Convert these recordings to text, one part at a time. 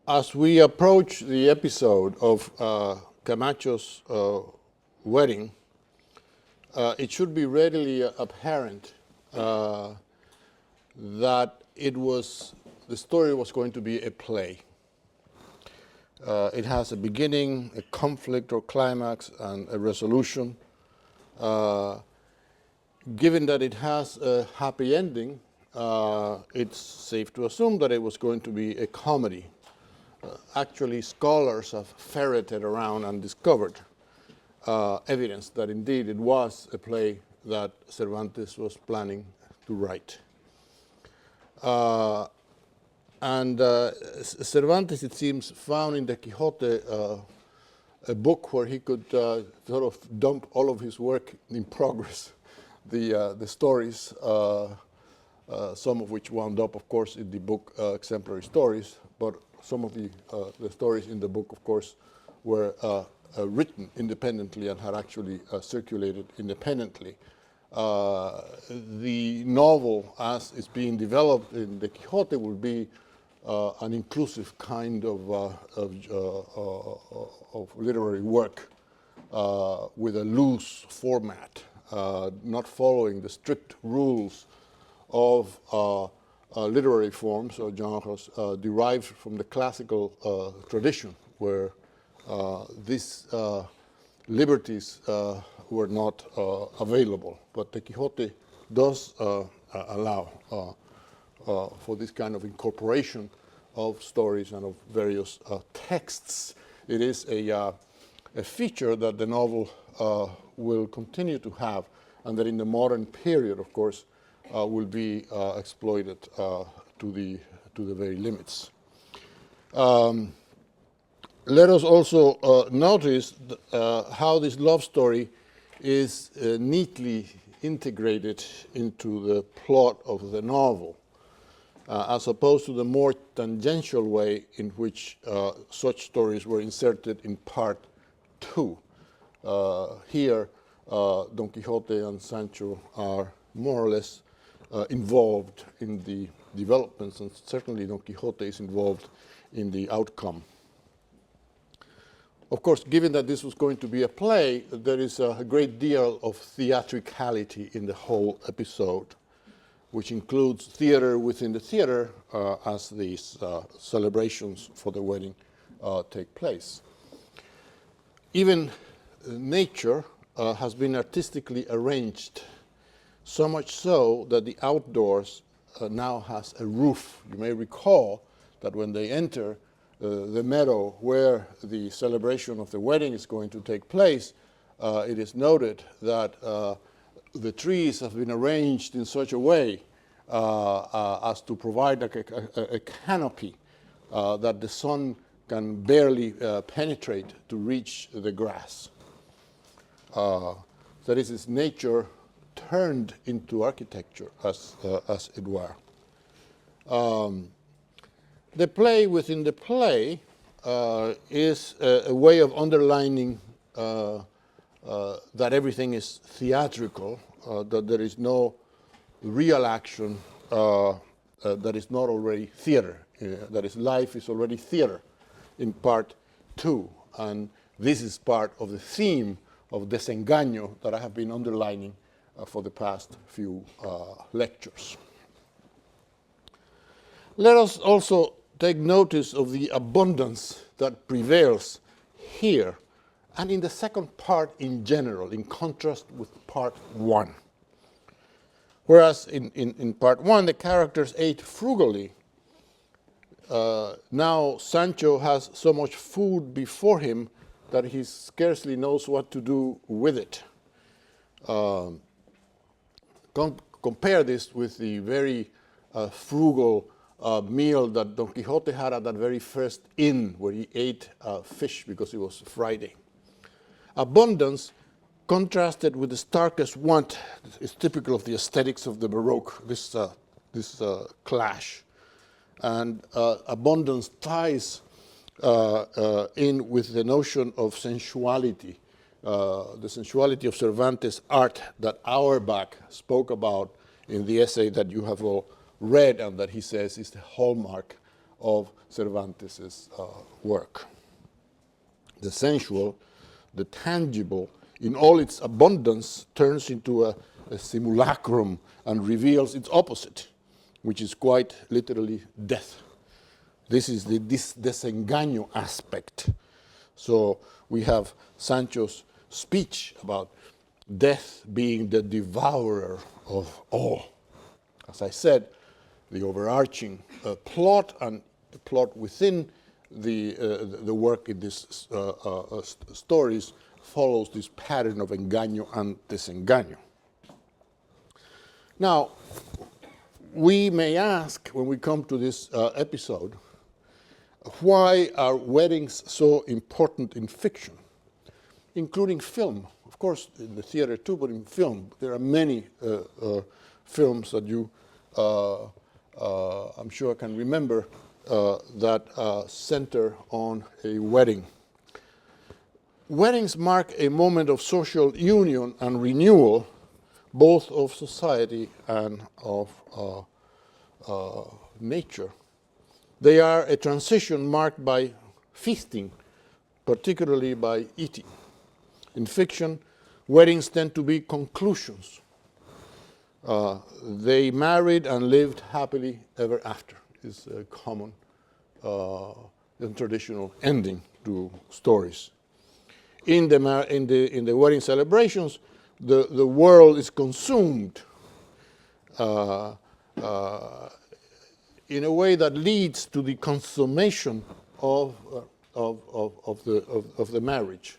As we approach the episode of Camacho's wedding, it should be readily apparent that the story was going to be a play. It has a beginning, a conflict or climax, and a resolution. Given that it has a happy ending, it's safe to assume that it was going to be a comedy. Actually, scholars have ferreted around and discovered evidence that indeed it was a play that Cervantes was planning to write. Cervantes, it seems, found in the Quixote a book where he could sort of dump all of his work in progress, the stories, some of which wound up, of course, in the book Exemplary Stories, but some of the stories in the book, of course, were written independently and had actually circulated independently. The novel, as it's being developed in the Quixote, will be an inclusive kind of literary work with a loose format, not following the strict rules of literary forms or genres derived from the classical tradition, where these liberties were not available. But the Quixote does allow for this kind of incorporation of stories and of various texts. It is a feature that the novel will continue to have, and that in the modern period, of course, will be exploited to the very limits. Let us also notice how this love story is neatly integrated into the plot of the novel, as opposed to the more tangential way in which such stories were inserted in part 2. Here, Don Quixote and Sancho are more or less involved in the developments, and certainly Don Quixote is involved in the outcome. Of course, given that this was going to be a play, there is a great deal of theatricality in the whole episode, which includes theater within the theater as these celebrations for the wedding take place. Even nature has been artistically arranged, so much so that the outdoors now has a roof. You may recall that when they enter the meadow where the celebration of the wedding is going to take place, it is noted that the trees have been arranged in such a way as to provide a canopy that the sun can barely penetrate to reach the grass. So this is nature turned into architecture, as it were. The play within the play is a way of underlining that everything is theatrical, that there is no real action that is not already theater, that is, life is already theater in part 2. And this is part of the theme of desengaño that I have been underlining for the past few lectures. Let us also take notice of the abundance that prevails here and in the second part in general, in contrast with part 1. Whereas in part 1, the characters ate frugally, now Sancho has so much food before him that he scarcely knows what to do with it. Compare this with the very frugal meal that Don Quixote had at that very first inn where he ate fish because it was Friday. Abundance contrasted with the starkest want is typical of the aesthetics of the Baroque, this clash. And abundance ties in with the notion of sensuality, the sensuality of Cervantes' art that Auerbach spoke about in the essay that you have all read and that he says is the hallmark of Cervantes' work. The sensual, the tangible, in all its abundance, turns into a simulacrum and reveals its opposite, which is quite literally death. This is the desengaño aspect. So we have Sancho's speech about death being the devourer of all. As I said, the overarching plot and the plot within the work in these stories follows this pattern of engaño and desengaño. Now, we may ask, when we come to this episode, why are weddings so important in fiction, including film? Of course, in the theater too, but in film. There are many films that you, I'm sure, can remember that center on a wedding. Weddings mark a moment of social union and renewal, both of society and of nature. They are a transition marked by feasting, particularly by eating. In fiction, weddings tend to be conclusions. They married and lived happily ever after is a common and traditional ending to stories. In the wedding celebrations, the world is consumed in a way that leads to the consummation of the marriage.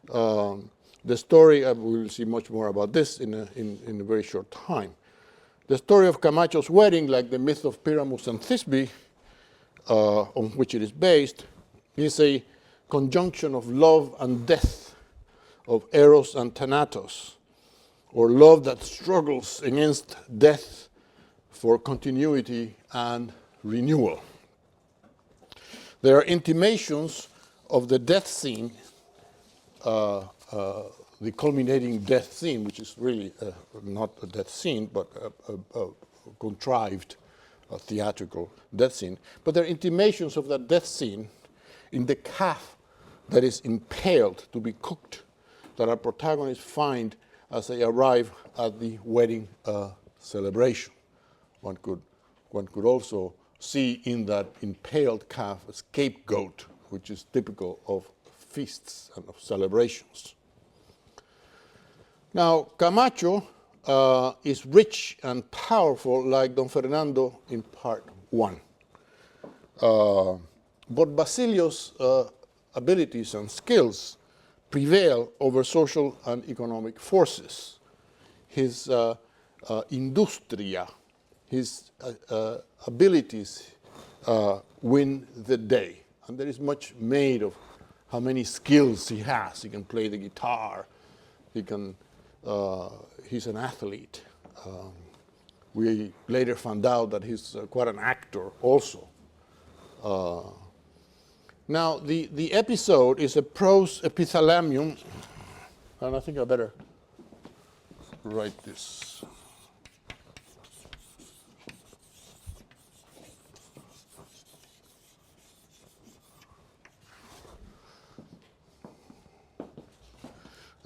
The story, we will see much more about this in a very short time. The story of Camacho's wedding, like the myth of Pyramus and Thisbe, on which it is based, is a conjunction of love and death, of eros and thanatos, or love that struggles against death for continuity and renewal. There are intimations of the death scene, the culminating death scene, which is really not a death scene, but a contrived theatrical death scene. But there are intimations of that death scene in the calf that is impaled to be cooked, that our protagonists find as they arrive at the wedding celebration. One could also see in that impaled calf a scapegoat, which is typical of feasts and of celebrations. Now, Camacho is rich and powerful like Don Fernando in part 1. But Basilio's abilities and skills prevail over social and economic forces. His industria, his abilities win the day. And there is much made of how many skills he has. He can play the guitar. He's an athlete. We later found out that he's quite an actor also. Now, the episode is a prose epithalamium, and I think I better write this.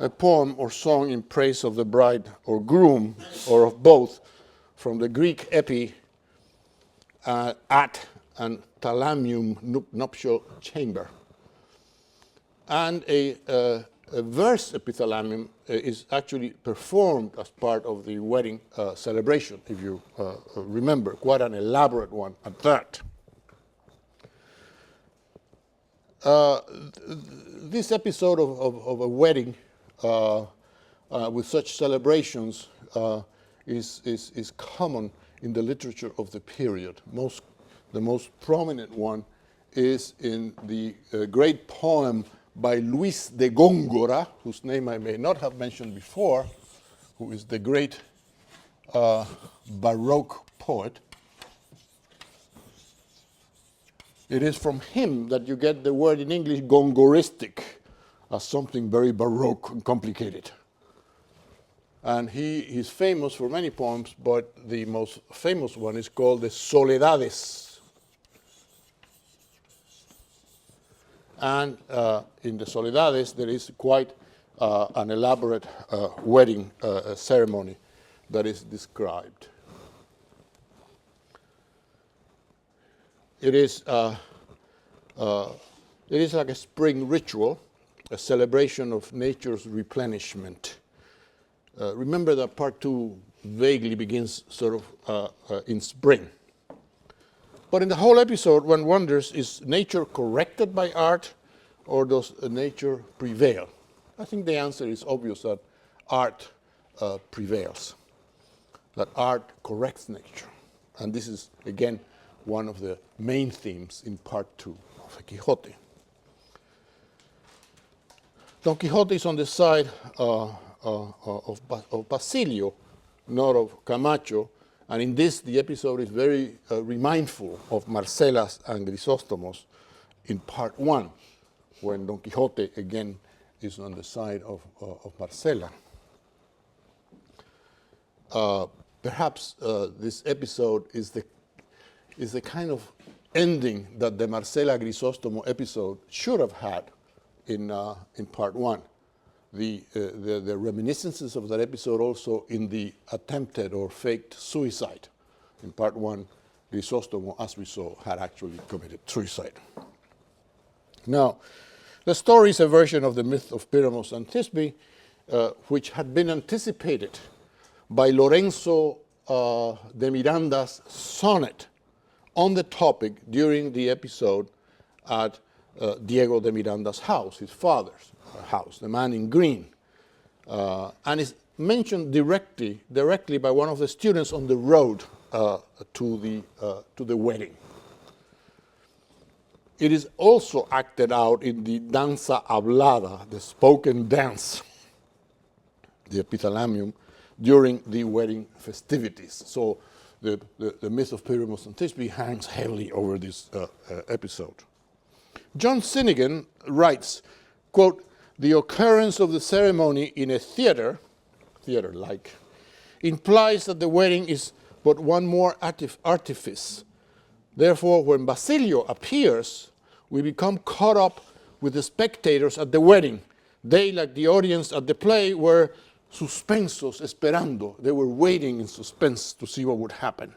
A poem or song in praise of the bride or groom, or of both, from the Greek epi, at and thalamium, nuptial chamber. And a verse epithalamium is actually performed as part of the wedding celebration, if you remember, quite an elaborate one at that. This episode of a wedding with such celebrations is common in the literature of the period. The most prominent one is in the great poem by Luis de Góngora, whose name I may not have mentioned before, who is the great Baroque poet. It is from him that you get the word in English gongoristic, as something very Baroque and complicated. And he is famous for many poems, but the most famous one is called the Soledades. And in the Soledades, there is quite an elaborate wedding ceremony that is described. It is like a spring ritual, a celebration of nature's replenishment. Remember that part 2 vaguely begins sort of in spring. But in the whole episode, one wonders, is nature corrected by art, or does nature prevail? I think the answer is obvious, that art prevails, that art corrects nature. And this is, again, one of the main themes in part 2 of Quixote. Don Quixote is on the side of Basilio, not of Camacho, and in this the episode is very remindful of Marcelas and Grisóstomos in part 1, when Don Quixote again is on the side of Marcela. Perhaps this episode is the kind of ending that the Marcela Grisóstomo episode should have had in part 1. The reminiscences of that episode also in the attempted or faked suicide. In part 1, Grisóstomo, as we saw, had actually committed suicide. Now, the story is a version of the myth of Pyramus and Thisbe, which had been anticipated by Lorenzo de Miranda's sonnet on the topic during the episode at Diego de Miranda's house, his father's house, the man in green, and is mentioned directly by one of the students on the road to the wedding. It is also acted out in the danza hablada, the spoken dance, the epithalamium, during the wedding festivities. So the myth of Pyramus and Thisbe hangs heavily over this episode. John Finnegan writes, quote, "The occurrence of the ceremony in a theater-like, implies that the wedding is but one more artifice. Therefore, when Basilio appears, we become caught up with the spectators at the wedding. They, like the audience at the play, were suspensos esperando. They were waiting in suspense to see what would happen.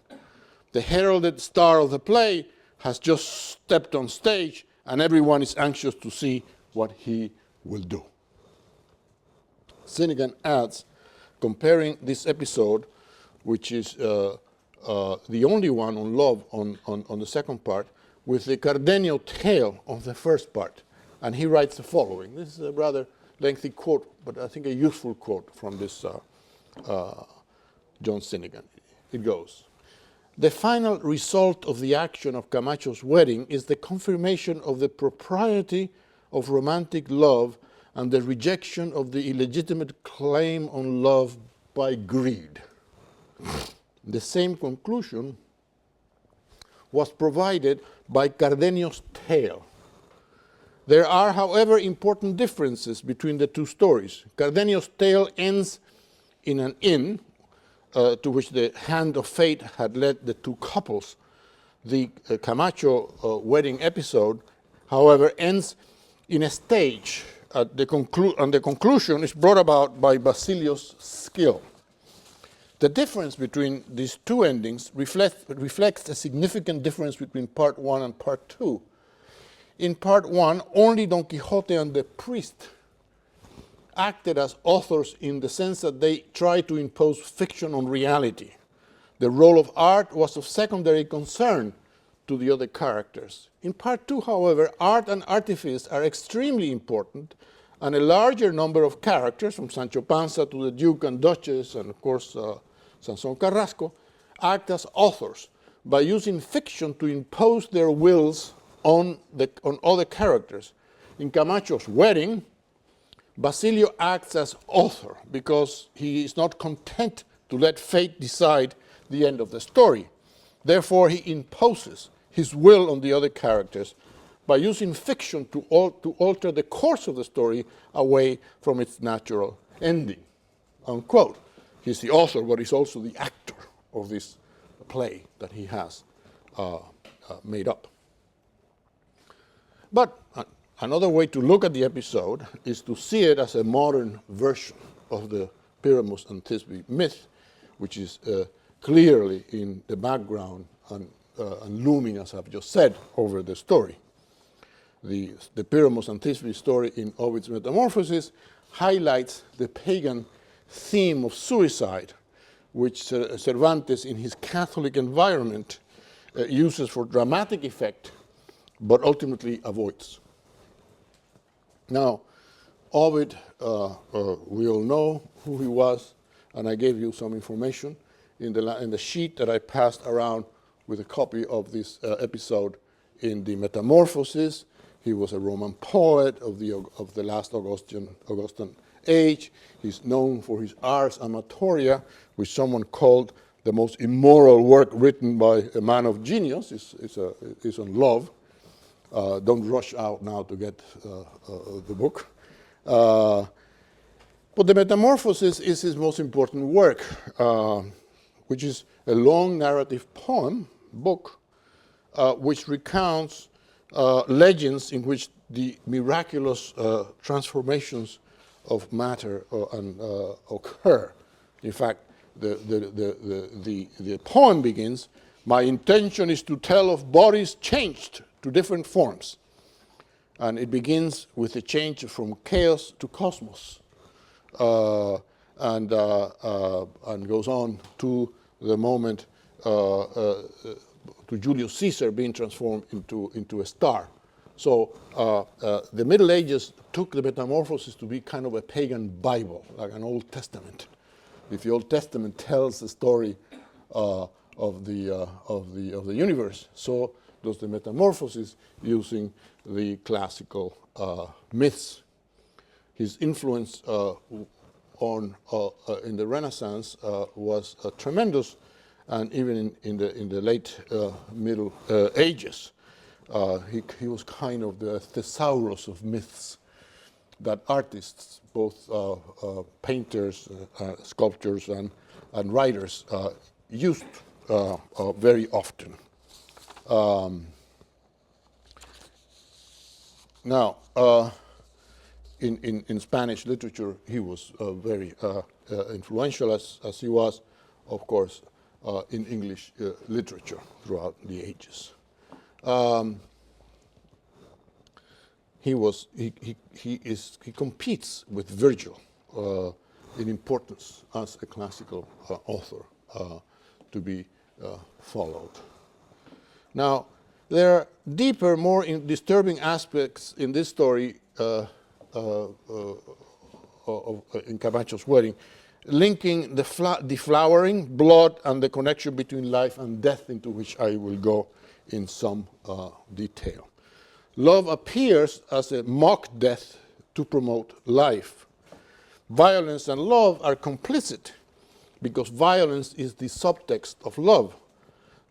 The heralded star of the play has just stepped on stage, and everyone is anxious to see what he will do." Finnegan adds, comparing this episode, which is the only one on love on the second part, with the Cardenio tale of the first part. And he writes the following. This is a rather lengthy quote, but I think a useful quote from this John Finnegan. It goes, "The final result of the action of Camacho's wedding is the confirmation of the propriety of romantic love and the rejection of the illegitimate claim on love by greed. The same conclusion was provided by Cardenio's tale. There are, however, important differences between the two stories. Cardenio's tale ends in an inn to which the hand of fate had led the two couples. The Camacho wedding episode, however, ends in a stage, and the conclusion is brought about by Basilio's skill. The difference between these two endings reflects a significant difference between part 1 and part 2. In part 1, only Don Quixote and the priest acted as authors in the sense that they tried to impose fiction on reality. The role of art was of secondary concern to the other characters. In part 2, however, art and artifice are extremely important, and a larger number of characters, from Sancho Panza to the Duke and Duchess, and of course Sansón Carrasco, act as authors by using fiction to impose their wills on other characters. In Camacho's wedding, Basilio acts as author because he is not content to let fate decide the end of the story. Therefore, he imposes his will on the other characters by using fiction to alter the course of the story away from its natural ending, unquote. He's the author, but he's also the actor of this play that he has made up. But Another way to look at the episode is to see it as a modern version of the Pyramus and Thisbe myth, which is clearly in the background and looming, as I've just said, over the story. The Pyramus and Thisbe story in Ovid's Metamorphosis highlights the pagan theme of suicide, which Cervantes, in his Catholic environment, uses for dramatic effect, but ultimately avoids. Now, Ovid, we all know who he was, and I gave you some information in the sheet that I passed around with a copy of this episode in the Metamorphosis. He was a Roman poet of the last Augustan age. He's known for his Ars Amatoria, which someone called the most immoral work written by a man of genius. It's on love. Don't rush out now to get the book. But the Metamorphosis is his most important work, which is a long narrative book, which recounts legends in which the miraculous transformations of matter occur. In fact, the poem begins, "My intention is to tell of bodies changed to different forms." And it begins with the change from chaos to cosmos, and goes on to the moment to Julius Caesar being transformed into a star. So the Middle Ages took the Metamorphosis to be kind of a pagan Bible, like an Old Testament. If the Old Testament tells the story of the universe, so does the Metamorphosis, using the classical myths. His influence in the Renaissance was tremendous, and even in the late Middle Ages. He was kind of the thesaurus of myths that artists, both painters, sculptors, and writers, used very often. Now, in Spanish literature, he was very influential, as he was, of course, in English literature throughout the ages. He competes with Virgil in importance as a classical author to be followed. Now, there are deeper, more disturbing aspects in this story in Camacho's wedding, linking the deflowering, blood, and the connection between life and death, into which I will go in some detail. Love appears as a mock death to promote life. Violence and love are complicit because violence is the subtext of love.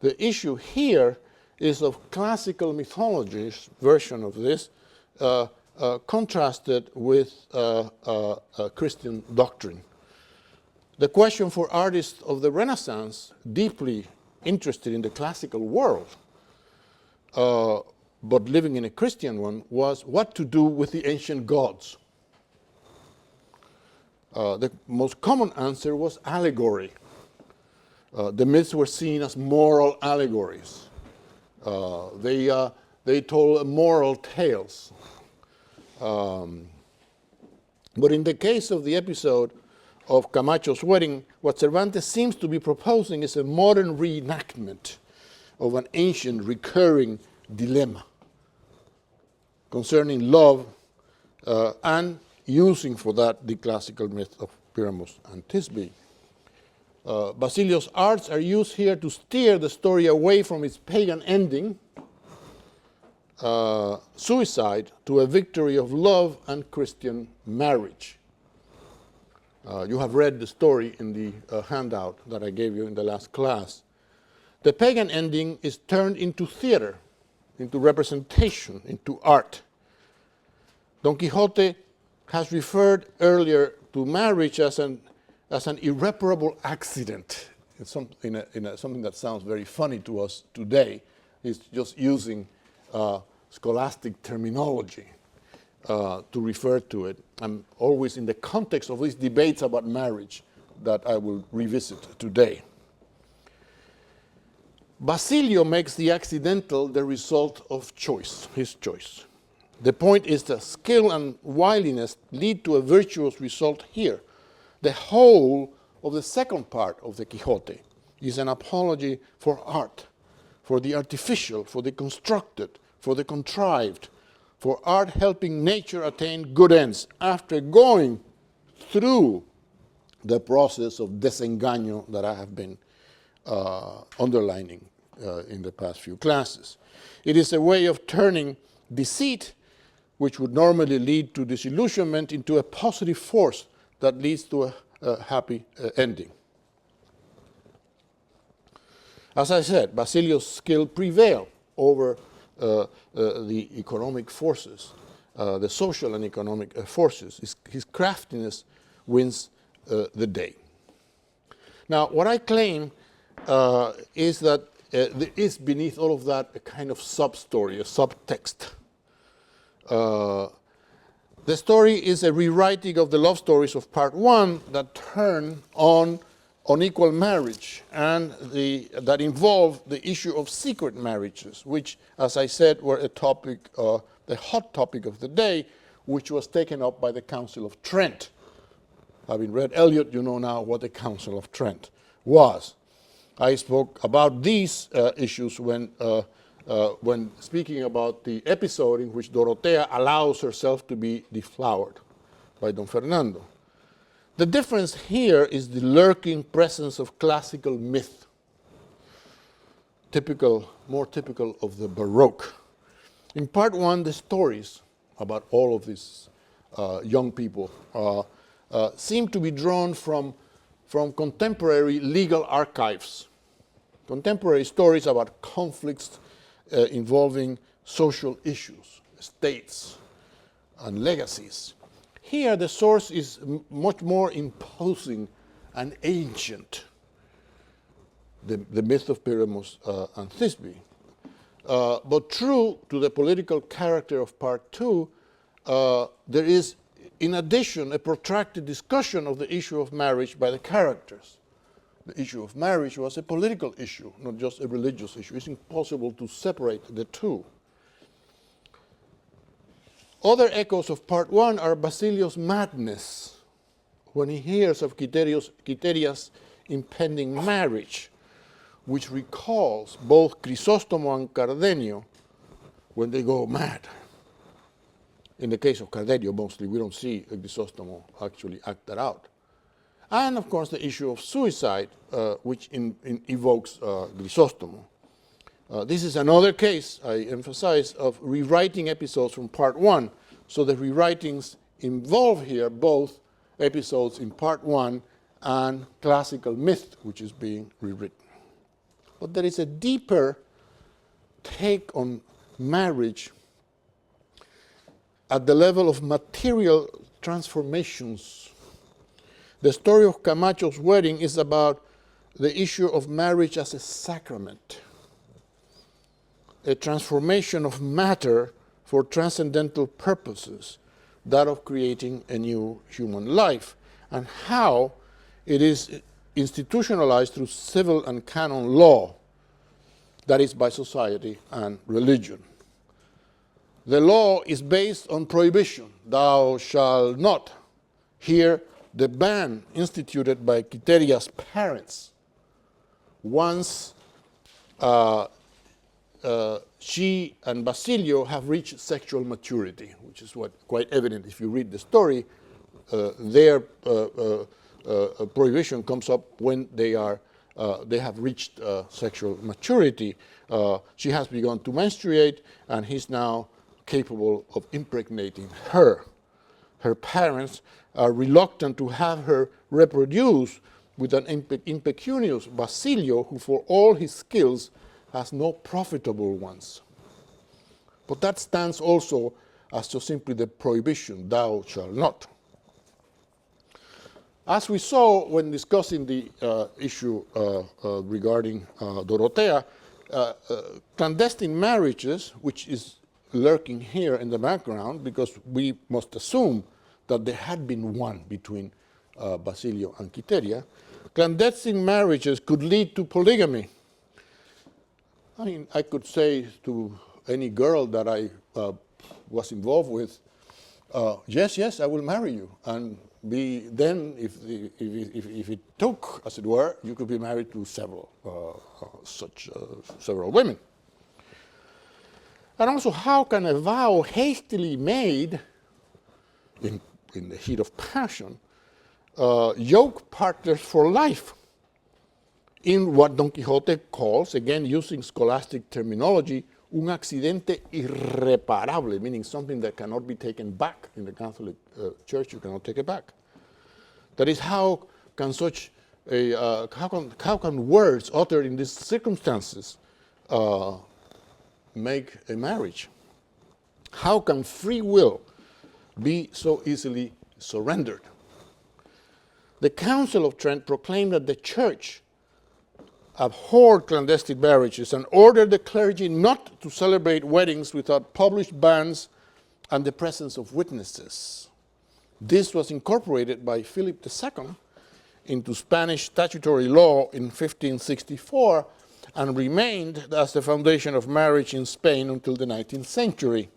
The issue here is of classical mythology's version of this, contrasted with Christian doctrine. The question for artists of the Renaissance, deeply interested in the classical world, but living in a Christian one, was what to do with the ancient gods. The most common answer was allegory. The myths were seen as moral allegories. They told moral tales. But in the case of the episode of Camacho's wedding, what Cervantes seems to be proposing is a modern reenactment of an ancient recurring dilemma concerning love, and using for that the classical myth of Pyramus and Thisbe. Basilio's arts are used here to steer the story away from its pagan ending, suicide, to a victory of love and Christian marriage. You have read the story in the handout that I gave you in the last class. The pagan ending is turned into theater, into representation, into art. Don Quixote has referred earlier to marriage as an irreparable accident. It's something that sounds very funny to us today. It's just using scholastic terminology. to refer to it. I'm always in the context of these debates about marriage that I will revisit today. Basilio makes the accidental the result of choice, his choice. The point is that skill and wiliness lead to a virtuous result here. The whole of the second part of the Quixote is an apology for art, for the artificial, for the constructed, for the contrived, for art helping nature attain good ends after going through the process of desengaño that I have been underlining in the past few classes. It is a way of turning deceit, which would normally lead to disillusionment, into a positive force that leads to a happy ending. As I said, Basilio's skill prevailed over the economic forces, the social and economic forces. His craftiness wins the day. Now, what I claim is that there is beneath all of that a kind of sub-story, a subtext. The story is a rewriting of the love stories of part one that turn on unequal marriage and that involve the issue of secret marriages, which, as I said, were a topic, the hot topic of the day, which was taken up by the Council of Trent. Having read Eliot, you know now what the Council of Trent was. I spoke about these issues when speaking about the episode in which Dorotea allows herself to be deflowered by Don Fernando. The difference here is the lurking presence of classical myth, more typical of the Baroque. In part one, the stories about all of these young people seem to be drawn from contemporary legal archives, contemporary stories about conflicts involving social issues, states, and legacies. Here, the source is much more imposing and ancient, the myth of Pyramus and Thisbe. But true to the political character of part two, there is, in addition, a protracted discussion of the issue of marriage by the characters. The issue of marriage was a political issue, not just a religious issue. It's impossible to separate the two. Other echoes of part one are Basilio's madness when he hears of Quiteria's impending marriage, which recalls both Crisostomo and Cardenio when they go mad. In the case of Cardenio, mostly, we don't see Crisostomo actually act that out. And, of course, the issue of suicide, which evokes Crisostomo. This is another case, I emphasize, of rewriting episodes from part one. So the rewritings involve here both episodes in part one and classical myth, which is being rewritten. But there is a deeper take on marriage at the level of material transformations. The story of Camacho's wedding is about the issue of marriage as a sacrament, a transformation of matter for transcendental purposes, that of creating a new human life, and how it is institutionalized through civil and canon law, that is, by society and religion. The law is based on prohibition, thou shalt not. Here, the ban instituted by Quiteria's parents once she and Basilio have reached sexual maturity, which is quite evident if you read the story. Their prohibition comes up when they have reached sexual maturity. She has begun to menstruate, and he's now capable of impregnating her. Her parents are reluctant to have her reproduce with an impecunious Basilio, who for all his skills has no profitable ones. But that stands also as just simply the prohibition, thou shalt not. As we saw when discussing the issue regarding Dorotea, clandestine marriages, which is lurking here in the background because we must assume that there had been one between Basilio and Quiteria. Clandestine marriages could lead to polygamy. I mean, I could say to any girl that I was involved with, yes, yes, I will marry you. And then, if it took, as it were, you could be married to several women. And also, how can a vow hastily made in the heat of passion yoke partners for life in what Don Quixote calls, again using scholastic terminology, un accidente irreparable, meaning something that cannot be taken back. In the Catholic Church, you cannot take it back. That is, how can words uttered in these circumstances make a marriage? How can free will be so easily surrendered? The Council of Trent proclaimed that the Church abhorred clandestine marriages and ordered the clergy not to celebrate weddings without published bans and the presence of witnesses. This was incorporated by Philip II into Spanish statutory law in 1564 and remained as the foundation of marriage in Spain until the 19th century.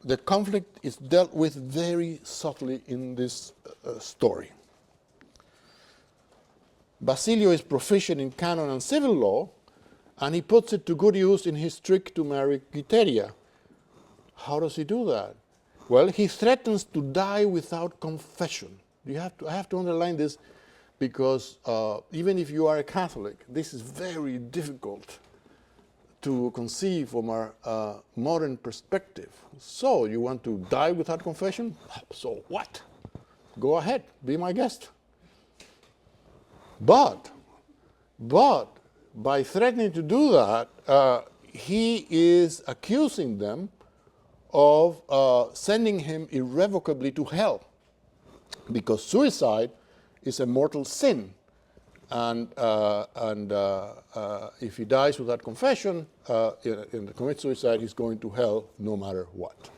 The conflict is dealt with very subtly in this story. Basilio is proficient in canon and civil law, and he puts it to good use in his trick to marry Quiteria. How does he do that? Well, he threatens to die without confession. I have to underline this because even if you are a Catholic, this is very difficult to conceive from our modern perspective. So, you want to die without confession? So what? Go ahead, be my guest. But by threatening to do that, he is accusing them of sending him irrevocably to hell, because suicide is a mortal sin, and if he dies without confession and commits suicide, he's going to hell no matter what.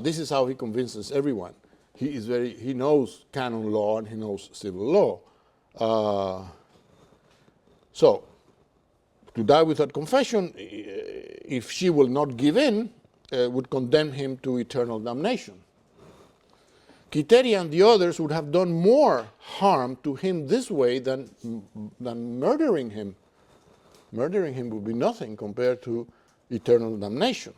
This is how he convinces everyone. He knows canon law and he knows civil law. So, to die without confession, if she will not give in, would condemn him to eternal damnation. Quiteria and the others would have done more harm to him this way than murdering him. Murdering him would be nothing compared to eternal damnation.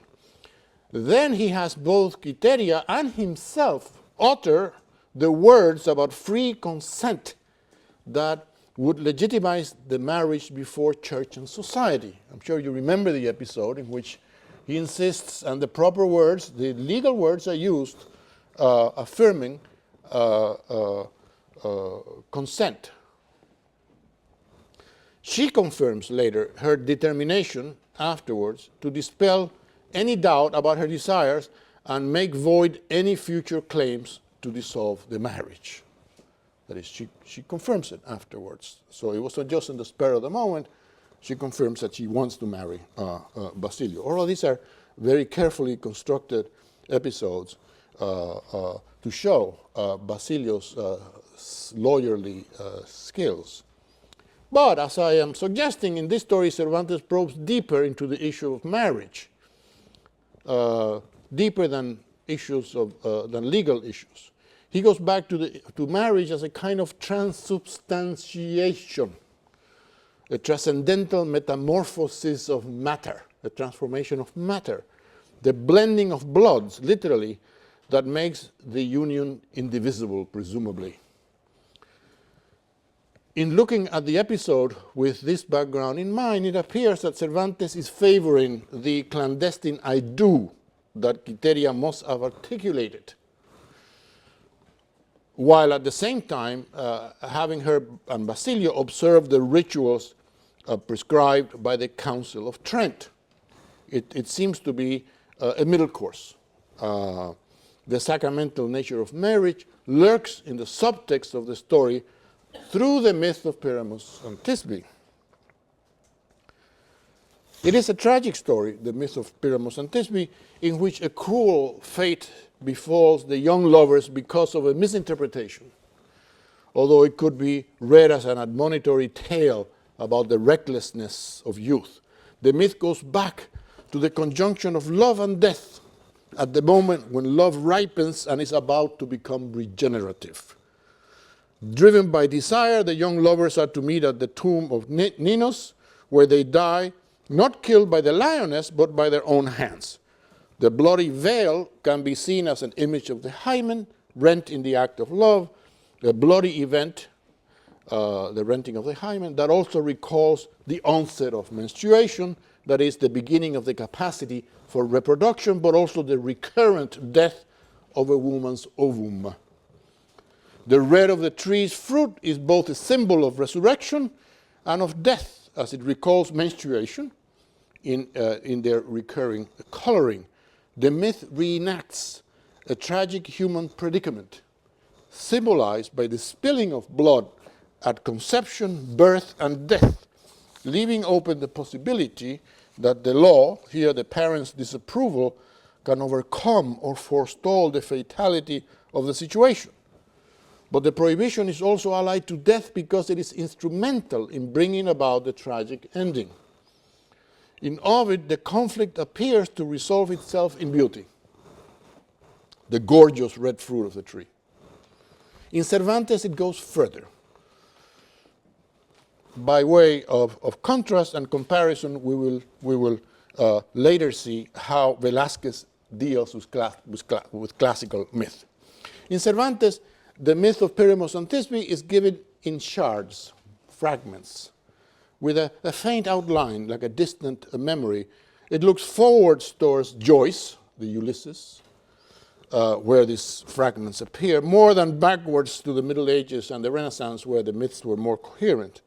Then he has both Quiteria and himself utter the words about free consent that would legitimize the marriage before church and society. I'm sure you remember the episode in which he insists, and the proper words, the legal words are used, affirming consent. She confirms later her determination afterwards to dispel any doubt about her desires and make void any future claims to dissolve the marriage. That is, she confirms it afterwards. So it was not just in the spur of the moment. She confirms that she wants to marry Basilio. All of these are very carefully constructed episodes to show Basilio's lawyerly skills. But as I am suggesting, in this story, Cervantes probes deeper into the issue of marriage, deeper than legal issues. He goes back to marriage as a kind of transubstantiation, a transcendental metamorphosis of matter, a transformation of matter, the blending of bloods, literally, that makes the union indivisible, presumably. In looking at the episode with this background in mind, it appears that Cervantes is favoring the clandestine I do that Quiteria must have articulated, while at the same time having her and Basilio observe the rituals prescribed by the Council of Trent. It seems to be a middle course. The sacramental nature of marriage lurks in the subtext of the story through the myth of Pyramus and Thisbe. It is a tragic story, the myth of Pyramus and Thisbe, in which a cruel fate befalls the young lovers because of a misinterpretation, although it could be read as an admonitory tale about the recklessness of youth. The myth goes back to the conjunction of love and death at the moment when love ripens and is about to become regenerative. Driven by desire, the young lovers are to meet at the tomb of Ninos, where they die, not killed by the lioness, but by their own hands. The bloody veil can be seen as an image of the hymen, rent in the act of love, a bloody event, the renting of the hymen, that also recalls the onset of menstruation, that is the beginning of the capacity for reproduction, but also the recurrent death of a woman's ovum. The red of the tree's fruit is both a symbol of resurrection and of death, as it recalls menstruation in their recurring coloring. The myth reenacts a tragic human predicament, symbolized by the spilling of blood at conception, birth, and death, leaving open the possibility that the law, here the parents' disapproval, can overcome or forestall the fatality of the situation. But the prohibition is also allied to death because it is instrumental in bringing about the tragic ending. In Ovid, the conflict appears to resolve itself in beauty, the gorgeous red fruit of the tree. In Cervantes, it goes further. By way of contrast and comparison, we will later see how Velázquez deals with classical myth. In Cervantes, the myth of Pyramus and Thisbe is given in shards, fragments, with a faint outline, like a distant memory. It looks forwards towards Joyce, the Ulysses, where these fragments appear, more than backwards to the Middle Ages and the Renaissance, where the myths were more coherent.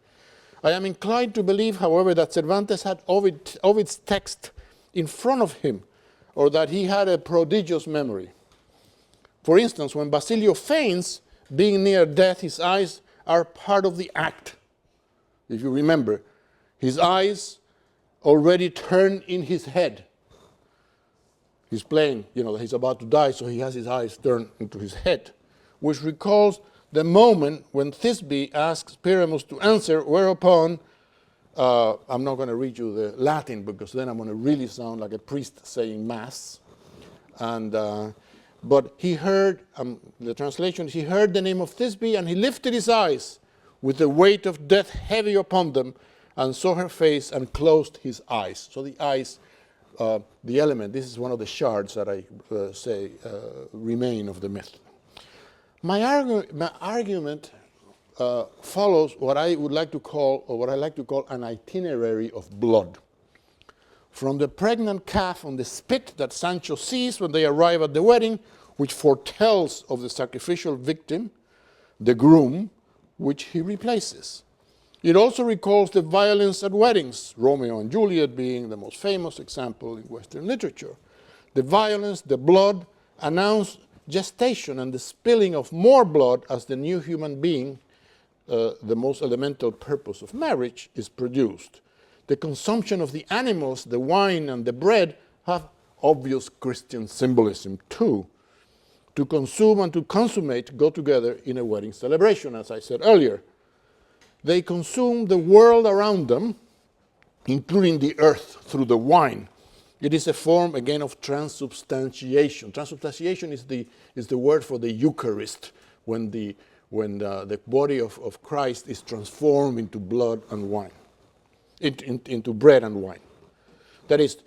I am inclined to believe, however, that Cervantes had Ovid's text in front of him, or that he had a prodigious memory. For instance, when Basilio feigns being near death, his eyes are part of the act. If you remember, his eyes already turn in his head. He's playing, he's about to die, so he has his eyes turned into his head, which recalls the moment when Thisbe asks Pyramus to answer, whereupon, I'm not going to read you the Latin because then I'm going to really sound like a priest saying mass. But he heard, the translation, he heard the name of Thisbe and he lifted his eyes with the weight of death heavy upon them and saw her face and closed his eyes. So the eyes, the element, this is one of the shards that I say remain of the myth. My argument follows what I would like to call, or what I like to call, an itinerary of blood. From the pregnant calf on the spit that Sancho sees when they arrive at the wedding, which foretells of the sacrificial victim, the groom, which he replaces. It also recalls the violence at weddings, Romeo and Juliet being the most famous example in Western literature. The violence, the blood, announce gestation and the spilling of more blood as the new human being, the most elemental purpose of marriage, is produced. The consumption of the animals, the wine, and the bread have obvious Christian symbolism too. To consume and to consummate go together in a wedding celebration, as I said earlier. They consume the world around them, including the earth, through the wine. It is a form, again, of transubstantiation. Transubstantiation is the word for the Eucharist, when the body of Christ is transformed into blood and wine, into bread and wine. That is,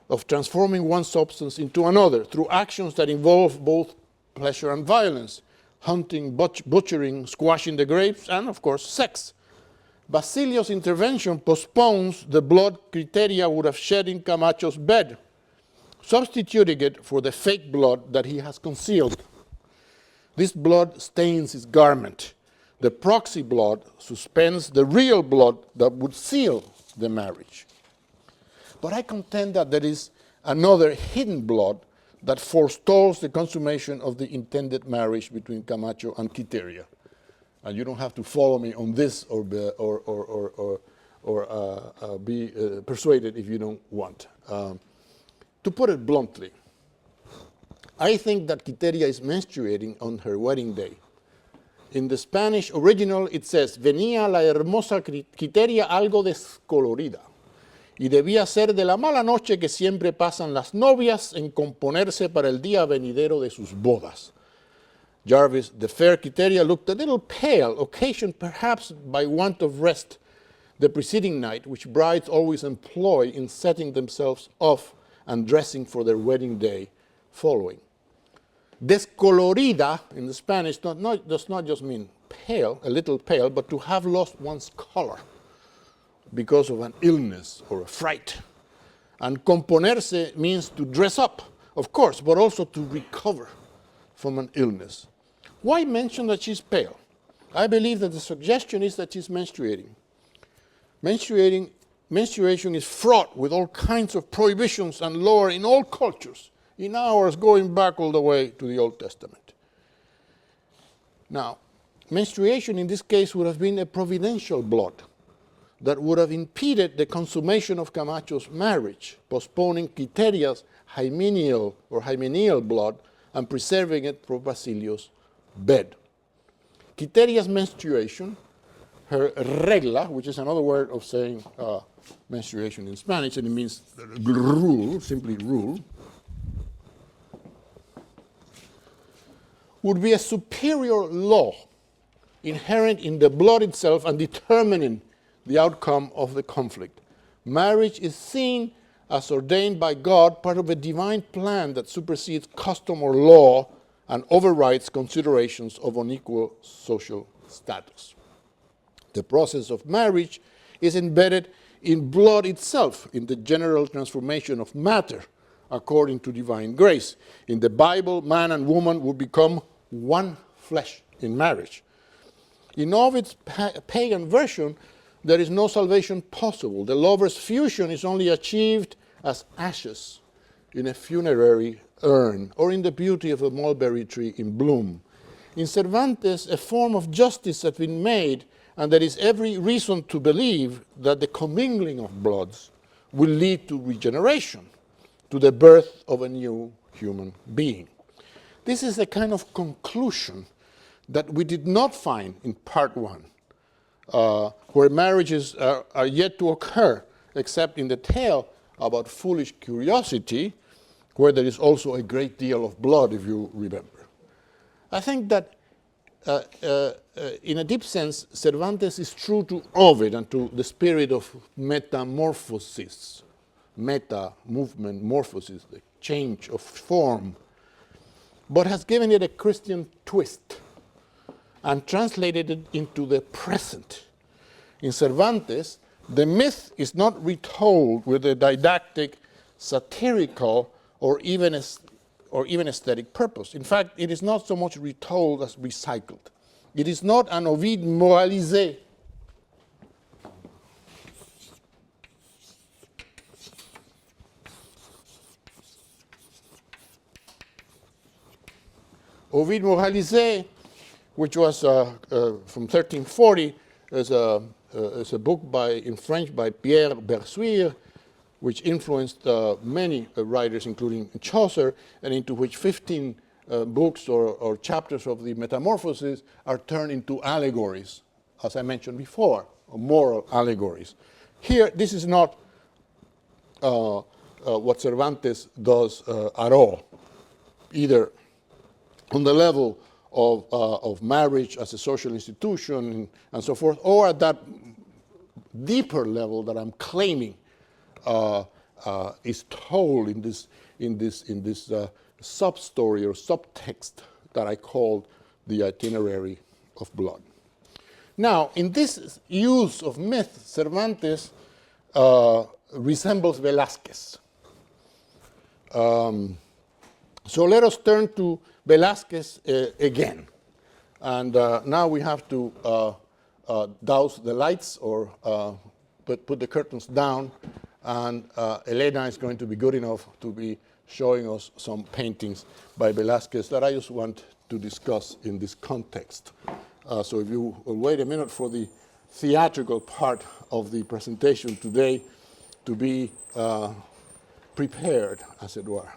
of transforming one substance into another through actions that involve both pleasure and violence, hunting, butchering, squashing the grapes, and, of course, sex. Basilio's intervention postpones the blood Criteria would have shed in Camacho's bed, substituting it for the fake blood that he has concealed. This blood stains his garment. The proxy blood suspends the real blood that would seal the marriage. But I contend that there is another hidden blood that forestalls the consummation of the intended marriage between Camacho and Quiteria. And you don't have to follow me on this or be persuaded if you don't want. To put it bluntly, I think that Quiteria is menstruating on her wedding day. In the Spanish original, it says, venía la hermosa Quiteria algo descolorida, y debía ser de la mala noche que siempre pasan las novias en componerse para el día venidero de sus bodas. Jarvis, the fair Quiteria looked a little pale, occasioned perhaps by want of rest the preceding night, which brides always employ in setting themselves off and dressing for their wedding day following. Descolorida in the Spanish does not just mean pale, a little pale, but to have lost one's color because of an illness or a fright. And componerse means to dress up, of course, but also to recover from an illness. Why mention that she's pale? I believe that the suggestion is that she's menstruating. Menstruation is fraught with all kinds of prohibitions and lore in all cultures, in ours going back all the way to the Old Testament. Now, menstruation in this case would have been a providential blot that would have impeded the consummation of Camacho's marriage, postponing Quiteria's hymeneal blood and preserving it for Basilio's bed. Quiteria's menstruation, her regla, which is another word of saying menstruation in Spanish, and it means rule, simply rule, would be a superior law inherent in the blood itself and determining the outcome of the conflict. Marriage is seen as ordained by God, part of a divine plan that supersedes custom or law and overrides considerations of unequal social status. The process of marriage is embedded in blood itself, in the general transformation of matter, according to divine grace. In the Bible, man and woman will become one flesh in marriage. In Ovid's pagan version, there is no salvation possible. The lovers' fusion is only achieved as ashes in a funerary urn or in the beauty of a mulberry tree in bloom. In Cervantes, a form of justice has been made, and there is every reason to believe that the commingling of bloods will lead to regeneration, to the birth of a new human being. This is a kind of conclusion that we did not find in part one, where marriages are yet to occur, except in the tale about foolish curiosity, where there is also a great deal of blood, if you remember. I think that in a deep sense, Cervantes is true to Ovid and to the spirit of metamorphosis, meta, movement, morphosis, the change of form, but has given it a Christian twist and translated it into the present. In Cervantes, the myth is not retold with a didactic, satirical, or even aesthetic purpose. In fact, it is not so much retold as recycled. It is not an Ovid moralisé. Ovid moralisé, which was from 1340, is a book in French by Pierre Bersuire, which influenced many writers, including Chaucer, and into which 15 books or chapters of the Metamorphosis are turned into allegories, as I mentioned before, or moral allegories. Here, this is not what Cervantes does at all, either on the level of marriage as a social institution and so forth, or at that deeper level that I'm claiming is told in this sub-story or subtext that I called the Itinerary of Blood. Now, in this use of myth, Cervantes resembles Velázquez. So let us turn to Velázquez again. And now we have to douse the lights or put the curtains down. And Elena is going to be good enough to be showing us some paintings by Velázquez that I just want to discuss in this context. So if you will wait a minute for the theatrical part of the presentation today to be prepared, as it were.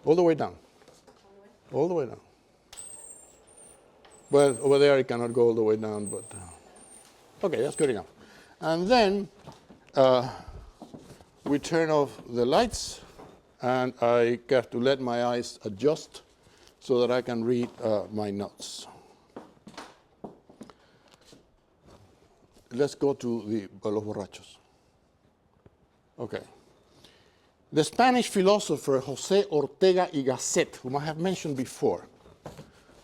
All the way down. All the way down. Well, over there I cannot go all the way down, but okay, that's good enough. And then we turn off the lights, and I have to let my eyes adjust so that I can read my notes. Let's go to los borrachos. Okay. The Spanish philosopher José Ortega y Gasset, whom I have mentioned before,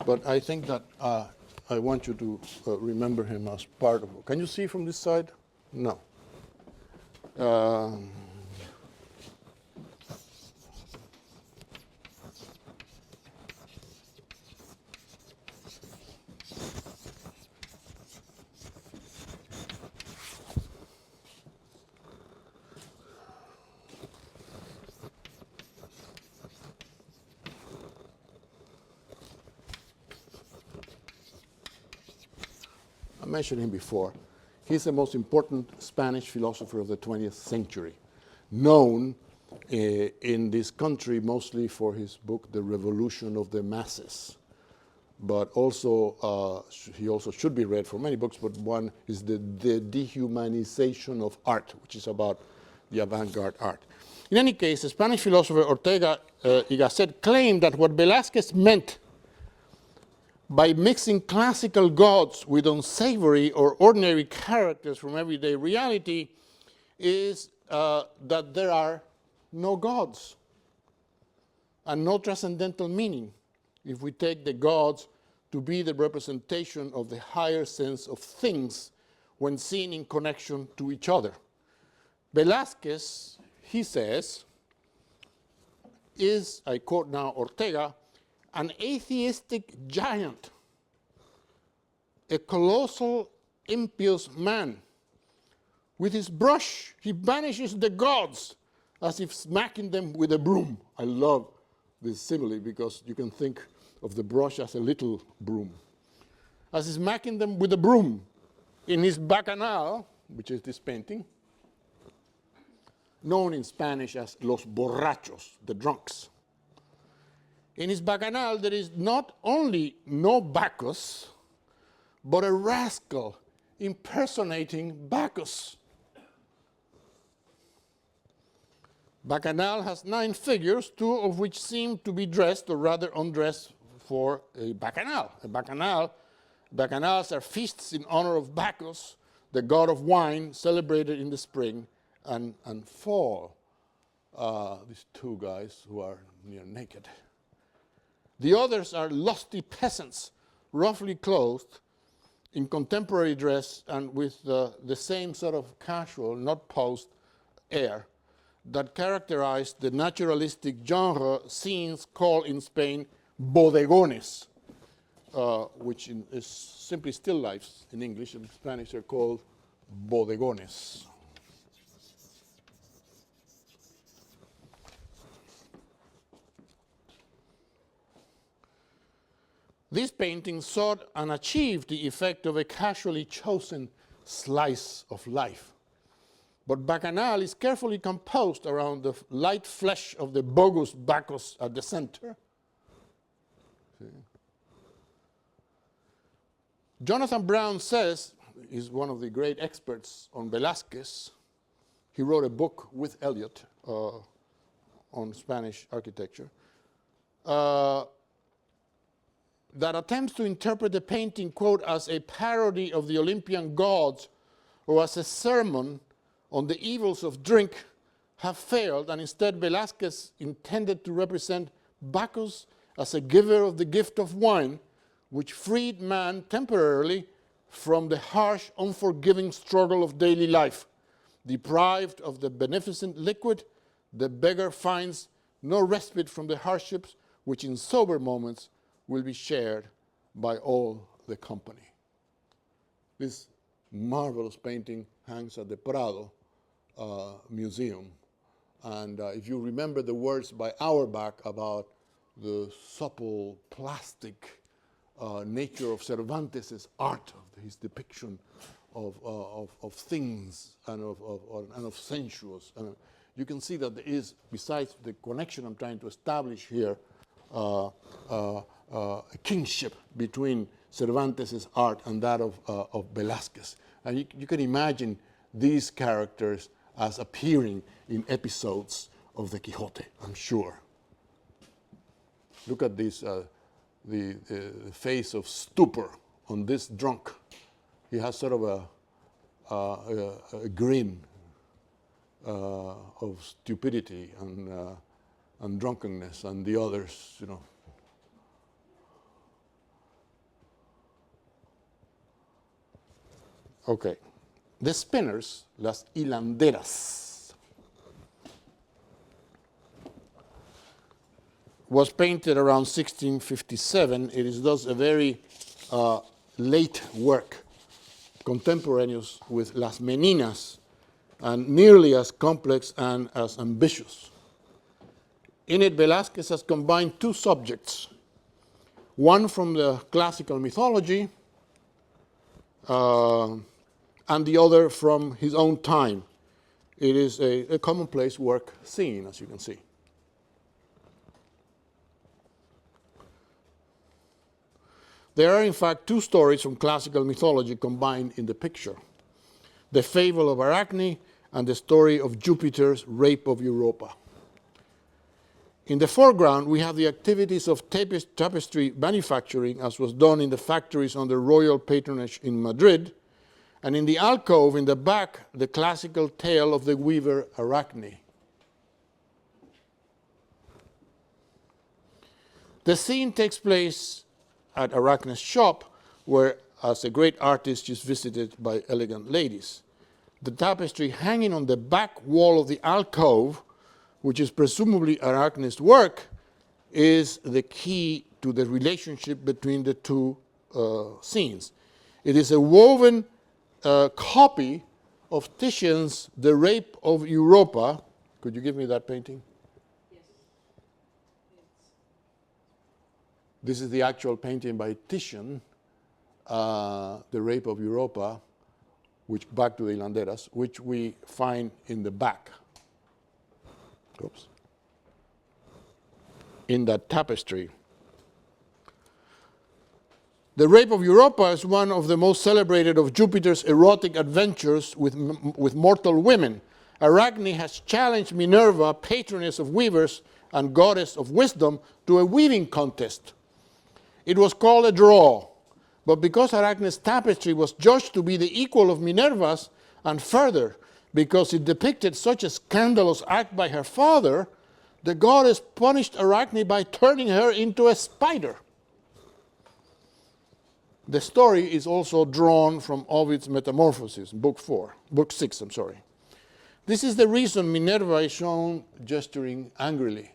but I think that I want you to remember him as part of it. Can you see from this side? No. I mentioned him before. He's the most important Spanish philosopher of the 20th century, known in this country mostly for his book, The Revolution of the Masses. But also, he also should be read for many books, but one is the Dehumanization of Art, which is about the avant-garde art. In any case, the Spanish philosopher Ortega y Gasset claimed that what Velázquez meant by mixing classical gods with unsavory or ordinary characters from everyday reality is that there are no gods and no transcendental meaning if we take the gods to be the representation of the higher sense of things when seen in connection to each other. Velázquez, he says, is, I quote now Ortega, an atheistic giant, a colossal, impious man. With his brush, he banishes the gods as if smacking them with a broom. I love this simile because you can think of the brush as a little broom. As he's smacking them with a broom. In his Bacchanal, which is this painting, known in Spanish as Los Borrachos, the drunks. In his Bacchanal, there is not only no Bacchus, but a rascal impersonating Bacchus. Bacchanal has 9 figures, 2 of which seem to be dressed, or rather undressed, for a Bacchanal. Bacchanals are feasts in honor of Bacchus, the god of wine, celebrated in the spring and fall. These 2 guys who are near naked. The others are lusty peasants, roughly clothed, in contemporary dress and with the same sort of casual, not posed, air that characterized the naturalistic genre scenes called in Spain bodegones, which is simply still lifes in English. In Spanish, they're called bodegones. This painting sought and achieved the effect of a casually chosen slice of life. But Bacchanal is carefully composed around the light flesh of the bogus Bacchus at the center. See? Jonathan Brown says, he's one of the great experts on Velázquez. He wrote a book with Eliot on Spanish architecture. That attempts to interpret the painting, quote, as a parody of the Olympian gods or as a sermon on the evils of drink have failed, and instead Velázquez intended to represent Bacchus as a giver of the gift of wine, which freed man temporarily from the harsh, unforgiving struggle of daily life. Deprived of the beneficent liquid, the beggar finds no respite from the hardships which in sober moments will be shared by all the company. This marvelous painting hangs at the Prado Museum. And if you remember the words by Auerbach about the supple plastic nature of Cervantes' art, of his depiction of things and of sensuous. You can see that there is, besides the connection I'm trying to establish here, a kinship between Cervantes' art and that of Velázquez. And you can imagine these characters as appearing in episodes of the Quixote, I'm sure. Look at this, the face of stupor on this drunk. He has sort of a grin of stupidity and drunkenness, and the others, you know. Okay. The spinners, las hilanderas, was painted around 1657. It is thus a very late work, contemporaneous with Las Meninas, and nearly as complex and as ambitious. In it, Velázquez has combined two subjects, one from the classical mythology and the other from his own time. It is a commonplace work scene, as you can see. There are, in fact, two stories from classical mythology combined in the picture: the fable of Arachne and the story of Jupiter's rape of Europa. In the foreground, we have the activities of tapestry manufacturing, as was done in the factories under royal patronage in Madrid, and in the alcove in the back, the classical tale of the weaver Arachne. The scene takes place at Arachne's shop, where, as a great artist, is visited by elegant ladies. The tapestry hanging on the back wall of the alcove, which is presumably Arachne's work, is the key to the relationship between the two scenes. It is a woven copy of Titian's The Rape of Europa. Could you give me that painting? Yes. This is the actual painting by Titian, The Rape of Europa, which, back to the hilanderas, which we find in the back. Oops. In that tapestry. The Rape of Europa is one of the most celebrated of Jupiter's erotic adventures with mortal women. Arachne has challenged Minerva, patroness of weavers and goddess of wisdom, to a weaving contest. It was called a draw, but because Arachne's tapestry was judged to be the equal of Minerva's, and further, because it depicted such a scandalous act by her father, the goddess punished Arachne by turning her into a spider. The story is also drawn from Ovid's Metamorphosis, book 6, I'm sorry. This is the reason Minerva is shown gesturing angrily.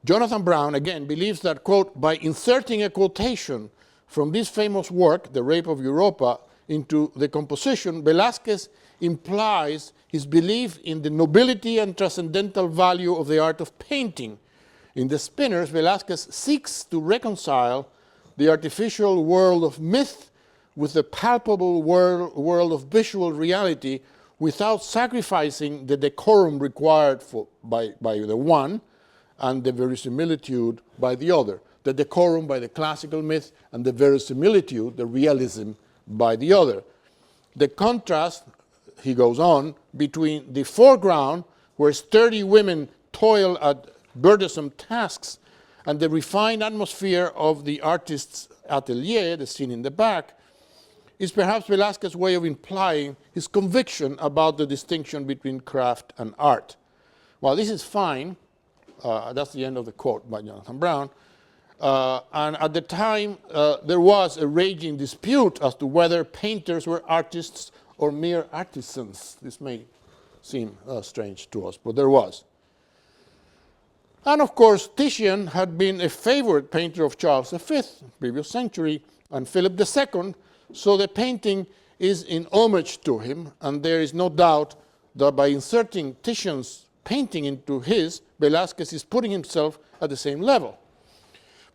Jonathan Brown, again, believes that, quote, by inserting a quotation from this famous work, The Rape of Europa, into the composition, Velázquez implies his belief in the nobility and transcendental value of the art of painting. In The Spinners, Velázquez seeks to reconcile the artificial world of myth with the palpable world of visual reality without sacrificing the decorum required by the one and the verisimilitude by the other. The decorum by the classical myth and the verisimilitude, the realism, by the other. The contrast, he goes on, between the foreground, where sturdy women toil at burdensome tasks, and the refined atmosphere of the artist's atelier, the scene in the back, is perhaps Velázquez's way of implying his conviction about the distinction between craft and art. Well, this is fine. That's the end of the quote by Jonathan Brown. And at the time, there was a raging dispute as to whether painters were artists or mere artisans. This may seem strange to us, but there was. And of course, Titian had been a favorite painter of Charles V, previous century, and Philip II, so the painting is in homage to him, and there is no doubt that by inserting Titian's painting into his, Velázquez is putting himself at the same level.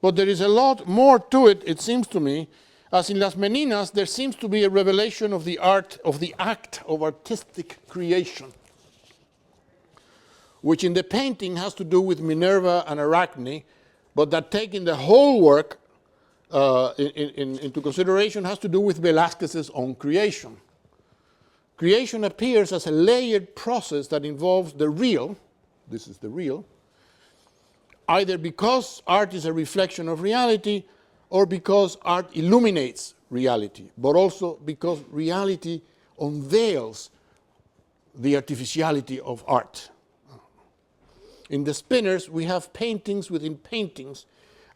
But there is a lot more to it, it seems to me. As in Las Meninas, there seems to be a revelation of the art, of the act of artistic creation, which in the painting has to do with Minerva and Arachne, but that taking the whole work into consideration has to do with Velázquez's own creation. Creation appears as a layered process that involves the real, this is the real, either because art is a reflection of reality or because art illuminates reality, but also because reality unveils the artificiality of art. In the Spinners, we have paintings within paintings,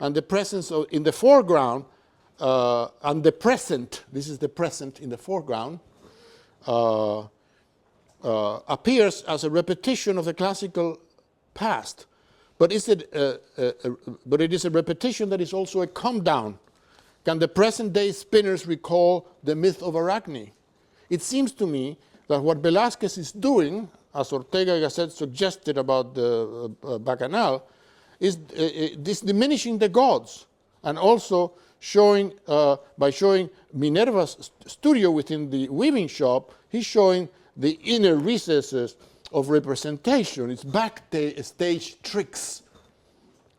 and the presence of, in the foreground, and the present, this is the present in the foreground, appears as a repetition of the classical past. But but it is a repetition that is also a come down. Can the present day spinners recall the myth of Arachne? It seems to me that what Velázquez is doing, as Ortega y Gasset suggested about the Bacchanal, is this diminishing the gods, and also showing, by showing Minerva's studio within the weaving shop, he's showing the inner recesses of representation. It's backstage tricks,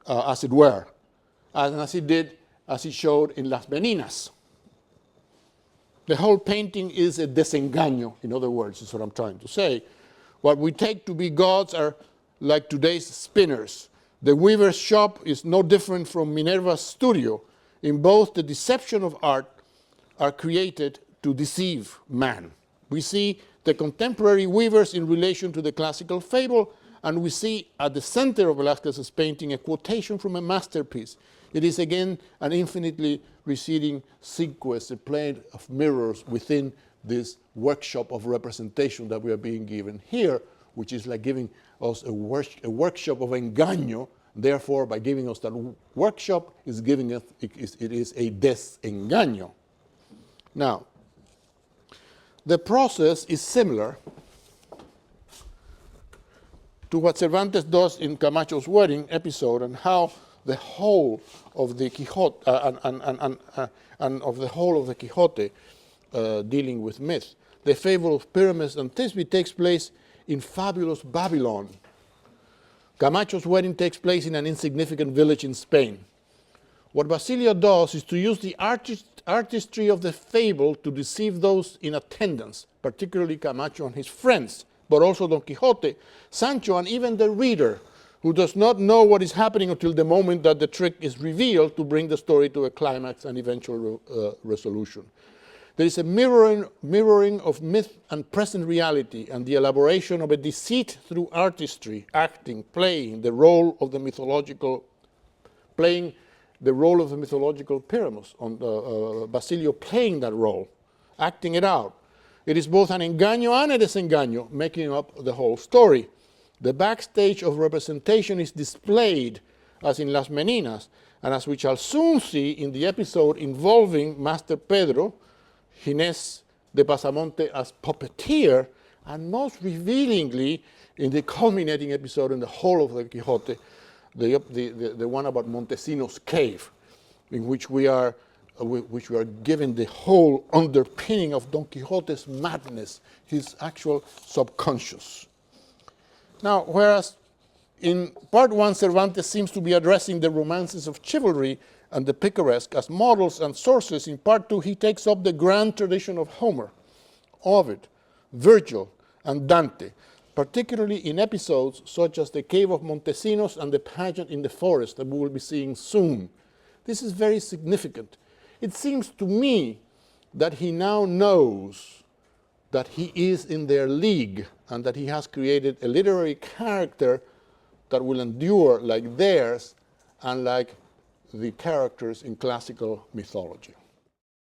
as it were, and as he showed in Las Meninas. The whole painting is a desengaño, in other words, is what I'm trying to say. What we take to be gods are like today's spinners. The weaver's shop is no different from Minerva's studio. In both, the deception of art are created to deceive man. We see the contemporary weavers in relation to the classical fable, and we see at the center of Velázquez's painting a quotation from a masterpiece. It is again an infinitely receding sequence, a plane of mirrors within this workshop of representation that we are being given here, which is like giving us a workshop of engaño. Therefore, by giving us that workshop, it is a desengaño. Now, the process is similar to what Cervantes does in Camacho's wedding episode, and how the whole of the Quixote and of the whole of the Quixote dealing with myth. The fable of Pyramus and Thisbe takes place in fabulous Babylon. Camacho's wedding takes place in an insignificant village in Spain. What Basilio does is to use the artistry of the fable to deceive those in attendance, particularly Camacho and his friends, but also Don Quixote, Sancho, and even the reader, who does not know what is happening until the moment that the trick is revealed to bring the story to a climax and eventual resolution. There is a mirroring of myth and present reality, and the elaboration of a deceit through artistry, acting, playing the role of the mythological, Pyramus, on Basilio playing that role, acting it out. It is both an engaño and a desengaño, making up the whole story. The backstage of representation is displayed as in Las Meninas, and as we shall soon see in the episode involving Master Pedro, Ginés de Pasamonte as puppeteer, and most revealingly in the culminating episode in the whole of the Quixote, the one about Montesinos' cave, in which we are given the whole underpinning of Don Quixote's madness, his actual subconscious. Now, whereas in part one, Cervantes seems to be addressing the romances of chivalry and the picaresque as models and sources, in part two, he takes up the grand tradition of Homer, Ovid, Virgil, and Dante, particularly in episodes such as the Cave of Montesinos and the pageant in the forest that we will be seeing soon. This is very significant. It seems to me that he now knows that he is in their league and that he has created a literary character that will endure like theirs and like the characters in classical mythology.